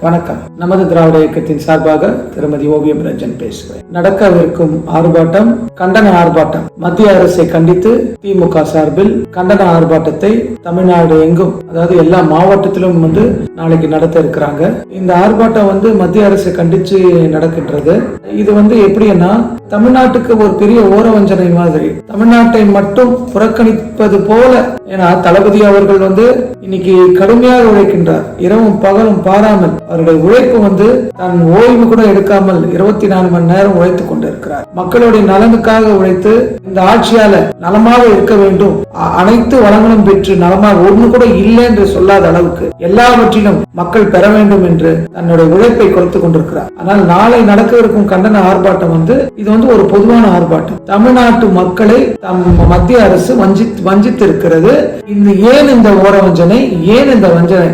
வணக்கம். நமது திராவிட இயக்கத்தின் சார்பாக திருமதி ஓவியம் ரஞ்சன் பேசுகிறேன். நடக்கவிருக்கும் ஆர்ப்பாட்டம் கண்டன ஆர்ப்பாட்டம். மத்திய அரசை கண்டித்து திமுக சார்பில் கண்டன ஆர்ப்பாட்டத்தை தமிழ்நாடு எங்கும், அதாவது எல்லா மாவட்டத்திலும் நாளைக்கு நடத்த இருக்கிறாங்க. இந்த ஆர்ப்பாட்டம் மத்திய அரசை கண்டிச்சு நடக்கின்றது. இது எப்படின்னா, தமிழ்நாட்டுக்கு ஒரு பெரிய ஓரவஞ்சனை மாதிரி, தமிழ்நாட்டை மட்டும் புறக்கணிப்பது போல. ஏன்னா தளபதி அவர்கள் இன்னைக்கு கடுமையாக உழைக்கின்றார். இரவும் பகலும் பாராமல் அவருடைய உழைப்பு தன் ஓய்வு கூட எடுக்காமல் 24 மணி நேரம் உழைத்துக் கொண்டிருக்கிறார். மக்களுடைய நலனுக்காக உழைத்து இந்த ஆட்சியால நலமாக இருக்க வேண்டும், அனைத்து வளங்களும் பெற்று நலமாக ஒண்ணு கூட இல்லை என்று சொல்லாத அளவுக்கு எல்லாவற்றிலும் மக்கள் பெற வேண்டும் என்று தன்னுடைய உழைப்பை கொடுத்துக் கொண்டிருக்கிறார். ஆனால் நாளை நடக்கவிருக்கும் கண்டன ஆர்ப்பாட்டம் இது ஒரு பொதுவான ஆர்ப்பாட்டம். தமிழ்நாட்டு மக்களை மத்திய அரசு வஞ்சித்து இருக்கிறது. ஏன் இந்த ஓரவஞ்சனை, ஏன் இந்த வஞ்சனை?